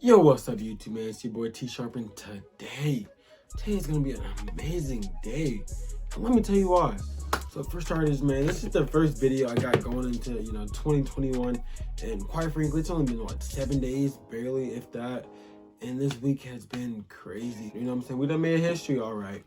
Yo, what's up YouTube, man? It's your boy TsharpProductions, and today is gonna be an amazing day. And let me tell you why. So for starters, man, this is the first video I got going into 2021, and quite frankly, it's only been what, 7 days, barely, if that. And this week has been crazy. You know what I'm saying? We done made history, all right.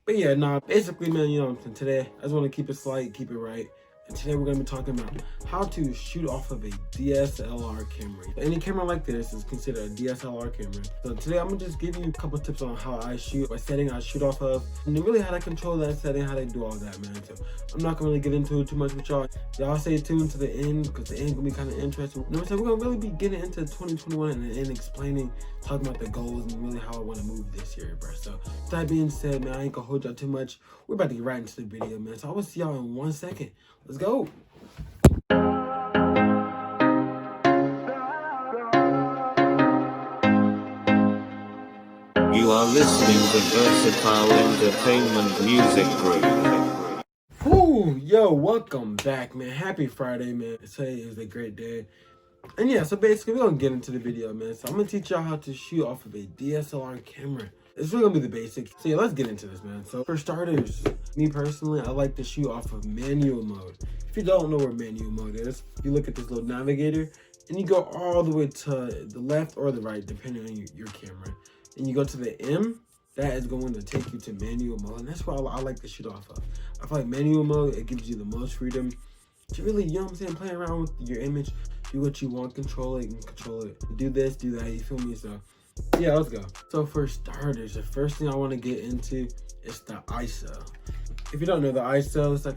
But yeah, basically, man, you know what I'm saying? Today, I just want to keep it slight, keep it right. And today we're going to be talking about how to shoot off of a DSLR camera. Any camera like this is considered a DSLR camera. So today I'm going to just give you a couple tips on how I shoot, what setting I shoot off of, and really how to control that setting, how to do all that, man. So I'm not going to really get into it too much with y'all. Y'all stay tuned to the end because the end going to be kind of interesting. You know what I'm saying? We're going to really be getting into 2021 and explaining, talking about the goals and really how I want to move this year, bro. So with that being said, man, I ain't going to hold y'all too much. We're about to get right into the video, man. So I will see y'all in 1 second. Let's go. You are listening to Versatile Entertainment Music Group. Whew, yo, welcome back, man. Happy Friday, man. Today is a great day. And yeah, so basically we're gonna get into the video, man. So I'm gonna teach y'all how to shoot off of a DSLR camera. It's really gonna be the basics. So yeah, let's get into this, man. So for starters, me personally, I like to shoot off of manual mode. If you don't know where manual mode is, you look at this little navigator and you go all the way to the left or the right, depending on your camera. And you go to the M, that is going to take you to manual mode. And that's what I like to shoot off of. I feel like manual mode, it gives you the most freedom to really, you know what I'm saying, play around with your image, do what you want, control it, do this, do that, you feel me? So yeah, let's go. So for starters, the first thing I want to get into is the ISO. If you don't know the ISO, it's like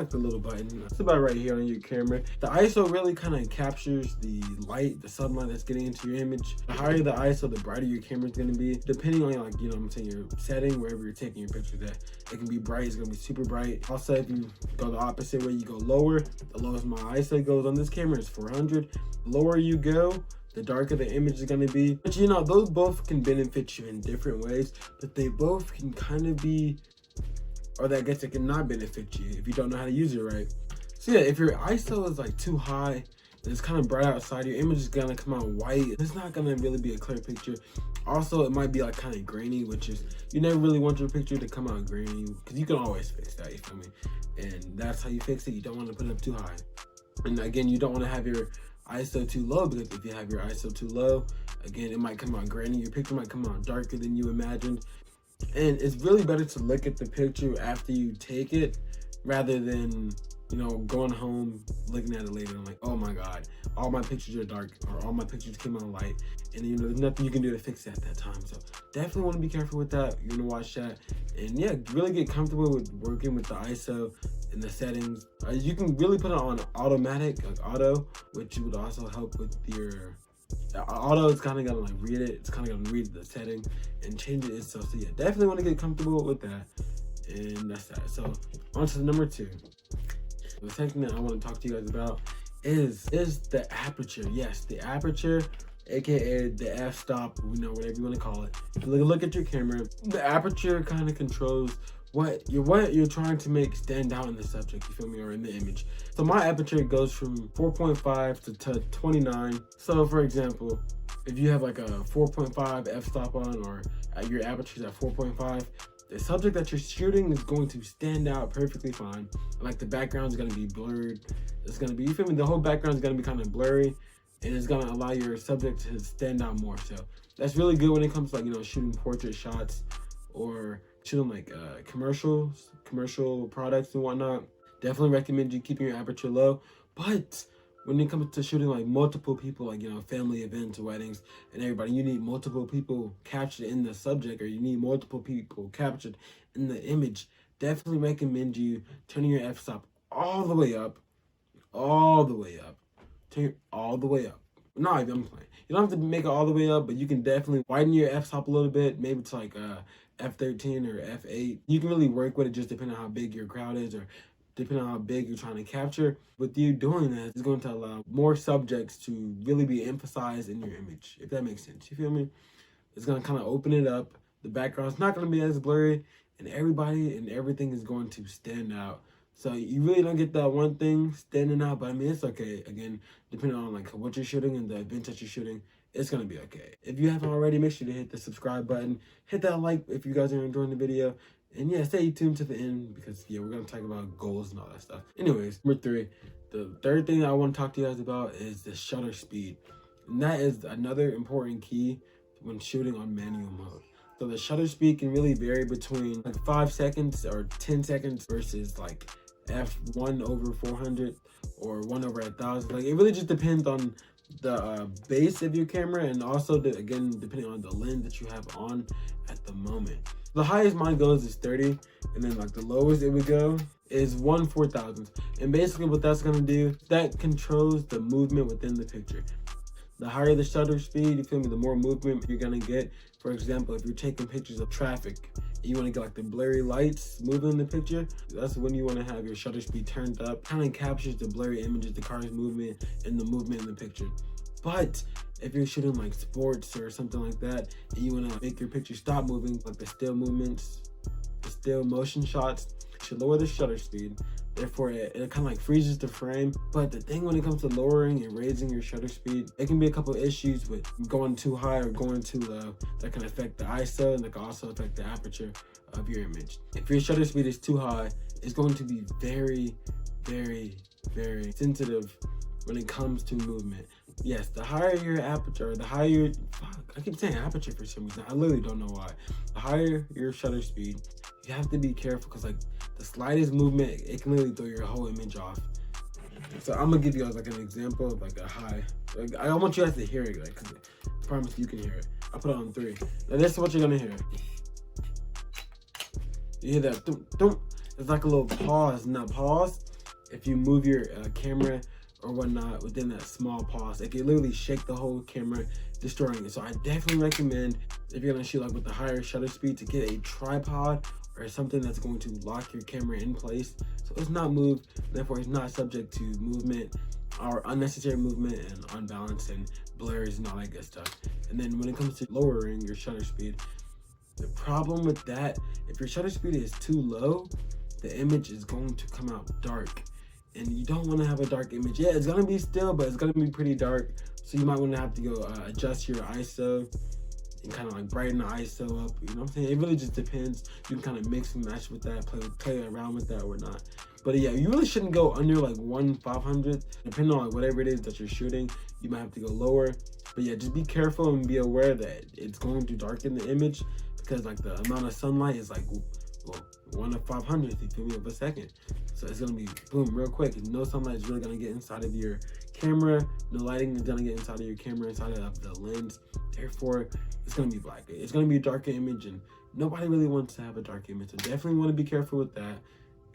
the little button. It's about right here on your camera. The ISO really kind of captures the light, the sunlight that's getting into your image. The higher the ISO, the brighter your camera is going to be. Depending on your setting, wherever you're taking your picture, that it can be bright, it's going to be super bright. Also, if you go the opposite way, you go lower. The lowest my ISO goes on this camera is 400. The lower you go, the darker the image is going to be. But those both can benefit you in different ways, but they both can kind of be, or I guess it can not benefit you if you don't know how to use it right. So yeah, if your ISO is like too high and it's kind of bright outside, your image is gonna come out white. It's not gonna really be a clear picture. Also, it might be like kind of grainy, which is, you never really want your picture to come out grainy because you can always fix that, you feel me? And that's how you fix it. You don't want to put it up too high. And again, you don't want to have your ISO too low, because if you have your ISO too low, again, it might come out grainy. Your picture might come out darker than you imagined. And it's really better to look at the picture after you take it rather than, going home, looking at it later and like, oh my God, all my pictures are dark or all my pictures came out light. And there's nothing you can do to fix it at that time. So definitely want to be careful with that. You're gonna watch that. And yeah, really get comfortable with working with the ISO and the settings. You can really put it on automatic, like auto, which would also help with your auto. It's kind of gonna read it. It's kind of gonna read the setting and change it itself. So yeah, definitely want to get comfortable with that. And that's that. So on to number 2. The second thing that I want to talk to you guys about is the aperture. Yes, the aperture, aka the f-stop, whatever you want to call it. Look at your camera. The aperture kind of controls what you're trying to make stand out in the subject, you feel me, or in the image. So my aperture goes from 4.5 to 29. So for example, if you have like a 4.5 f-stop on, or your aperture is at 4.5, the subject that you're shooting is going to stand out perfectly fine. Like the background is going to be blurred. It's going to be, you feel me, the whole background is going to be kind of blurry, and it's going to allow your subject to stand out more. So that's really good when it comes to shooting portrait shots or shooting like commercial products and whatnot. Definitely recommend you keeping your aperture low. But when it comes to shooting like multiple people, like family events, weddings, and everybody, you need multiple people captured in the subject, or you need multiple people captured in the image. Definitely recommend you turning your f-stop all the way up. Turn it all the way up. No, I'm playing. You don't have to make it all the way up, but you can definitely widen your f-stop a little bit, maybe to like f13 or f8. You can really work with it just depending on how big your crowd is, or depending on how big you're trying to capture. With you doing that, it's going to allow more subjects to really be emphasized in your image, if that makes sense. You feel me? It's going to kind of open it up. The background's not going to be as blurry, and everybody and everything is going to stand out. So you really don't get that one thing standing out, but I mean, it's okay. Again, depending on like what you're shooting and the event that you're shooting, it's gonna be okay. If you haven't already, make sure to hit the subscribe button, hit that like if you guys are enjoying the video, and yeah, stay tuned to the end because yeah, we're gonna talk about goals and all that stuff. Anyways, number 3, the third thing I want to talk to you guys about is the shutter speed, and that is another important key when shooting on manual mode. So the shutter speed can really vary between like 5 seconds or 10 seconds versus like f1/400 or 1/1000. Like it really just depends on the base of your camera, and also again depending on the lens that you have on at the moment. The highest mine goes is 30, and then like the lowest it would go is 1/4000. And basically what that's gonna do, that controls the movement within the picture. The higher the shutter speed, you feel me, the more movement you're gonna get. For example, if you're taking pictures of traffic, you want to get like the blurry lights moving in the picture, that's when you want to have your shutter speed turned up. Kind of captures the blurry images, the car's movement, and the movement in the picture. But if you're shooting like sports or something like that, and you want to make your picture stop moving, like the still movements, the still motion shots, you should lower the shutter speed. Therefore, it kind of like freezes the frame. But the thing when it comes to lowering and raising your shutter speed, it can be a couple of issues with going too high or going too low. That can affect the ISO, and that can also affect the aperture of your image. If your shutter speed is too high, it's going to be very, very, very sensitive when it comes to movement. Yes, the higher your aperture, I keep saying aperture for some reason. I literally don't know why. The higher your shutter speed, you have to be careful because like the slightest movement, it can literally throw your whole image off. So I'm gonna give you guys like an example of like a high. Like I want you guys to hear it, like, cause I promise you can hear it. I put it on 3. Now this is what you're gonna hear. You hear that? Dum, dum. It's like a little pause. Now pause. If you move your camera or whatnot within that small pause, it can literally shake the whole camera, destroying it. So I definitely recommend, if you're gonna shoot like with the higher shutter speed, to get a tripod or something that's going to lock your camera in place so it's not moved, therefore it's not subject to movement or unnecessary movement and unbalance and blurs and all that good stuff. And then when it comes to lowering your shutter speed, the problem with that, if your shutter speed is too low, the image is going to come out dark. And you don't want to have a dark image. Yeah, it's gonna be still, but it's gonna be pretty dark. So you might want to have to go adjust your ISO and kind of like brighten the ISO up. You know what I'm saying? It really just depends. You can kind of mix and match with that, play around with that or not. But yeah, you really shouldn't go under like 1/500. Depending on like whatever it is that you're shooting, you might have to go lower. But yeah, just be careful and be aware that it's going to darken the image because like the amount of sunlight is like, well, 1/500, you feel me, of a second. So it's gonna be boom real quick. No sunlight is really gonna get inside of your camera. No lighting is gonna get inside of your camera, inside of the lens. Therefore, it's gonna be black. It's gonna be a darker image, and nobody really wants to have a dark image. So definitely want to be careful with that.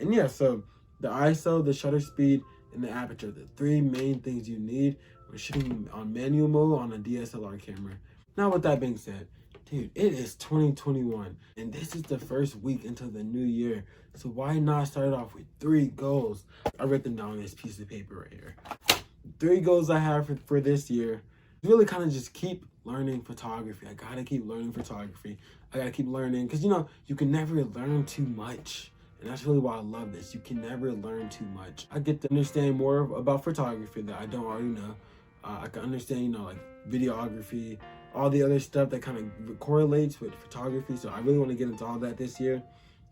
And yeah, so the ISO, the shutter speed, and the aperture, the 3 main things you need when shooting on manual mode on a DSLR camera. Now with that being said, dude, it is 2021, and this is the first week into the new year. So why not start off with 3 goals? I wrote them down on this piece of paper right here. 3 goals I have for this year. Really kind of just keep learning photography. I gotta keep learning photography. I gotta keep learning because, you know, you can never learn too much. And that's really why I love this. You can never learn too much. I get to understand more about photography that I don't already know. I can understand, you know, like videography, all the other stuff that kind of correlates with photography. So I really want to get into all that this year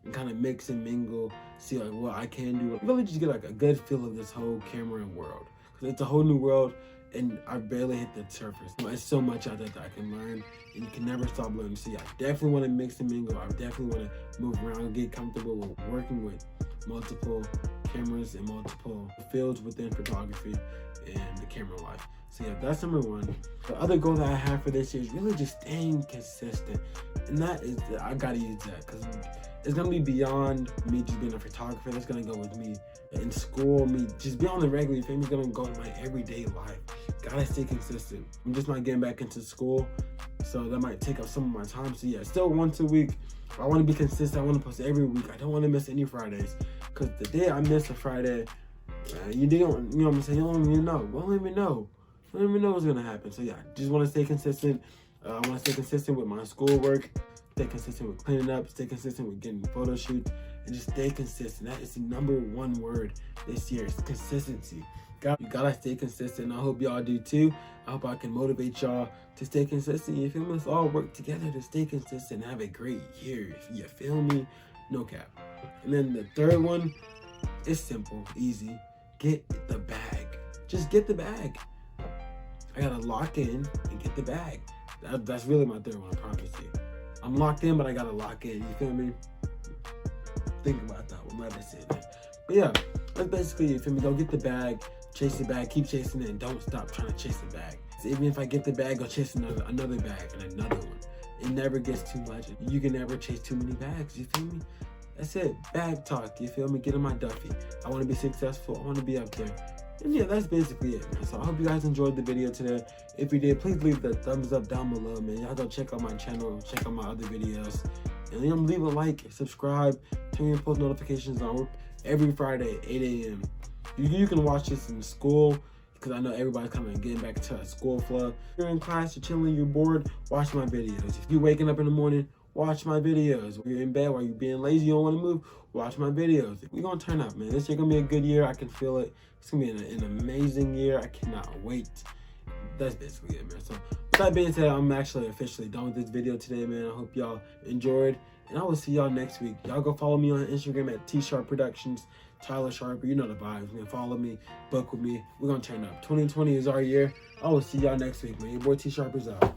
and kind of mix and mingle, see like what I can do. Really just get like a good feel of this whole camera world. Because it's a whole new world and I barely hit the surface. There's so much out there that I can learn and you can never stop learning. So yeah, I definitely want to mix and mingle. I definitely want to move around, get comfortable with working with multiple cameras and multiple fields within photography and the camera life. So yeah, that's number 1. The other goal that I have for this year is really just staying consistent. And that is, I gotta use that because it's gonna be beyond me just being a photographer. That's gonna go with me in school, me just being on the regular thing. It's gonna go in my everyday life. Gotta stay consistent. I'm just not getting back into school, so that might take up some of my time. So yeah, still once a week. I want to be consistent. I want to post every week. I don't want to miss any Fridays because the day I miss a Friday, you don't, you know what I'm saying? You don't even know. We don't even know. I don't even know what's gonna happen. So yeah, just want to stay consistent. I want to stay consistent with my schoolwork, stay consistent with cleaning up, stay consistent with getting photo shoots, and just stay consistent. That is the number 1 word this year. It's consistency. You gotta stay consistent. I hope y'all do too. I hope I can motivate y'all to stay consistent. You feel me? Let's all work together to stay consistent and have a great year. You feel me? No cap. And then the third one is simple, easy. Get the bag. Just get the bag. I gotta lock in and get the bag. That's really my third one, I promise you. I'm locked in, but I gotta lock in. You feel me? Think about that one. Let me say that. But yeah, that's basically, you feel me? Go get the bag, chase the bag, keep chasing it, and don't stop trying to chase the bag. So even if I get the bag, go chase another bag and another one. It never gets too much. You can never chase too many bags. You feel me? That's it. Bag talk. You feel me? Get in my Duffy. I want to be successful. I want to be up there. And yeah, that's basically it, man. So I hope you guys enjoyed the video today. If you did, please leave the thumbs up down below, man. Y'all go check out my channel, check out my other videos. And then leave a like, subscribe, turn your post notifications on every Friday at 8 a.m. You can watch this in school, because I know everybody's kind of getting back to a school flow. If you're in class, you're chilling, you're bored, watch my videos. If you're waking up in the morning, watch my videos. If you're in bed while you're being lazy, you don't want to move, watch my videos. We're going to turn up, man. This year going to be a good year. I can feel it. It's going to be an amazing year. I cannot wait. That's basically it, man. So with that being said, I'm actually officially done with this video today, man. I hope y'all enjoyed, and I will see y'all next week. Y'all go follow me on Instagram at TsharpProductions, Tyler Sharp. You know the vibes, man. Follow me, book with me. We're going to turn up. 2020 is our year. I will see y'all next week, man. Your boy T-Sharp is out.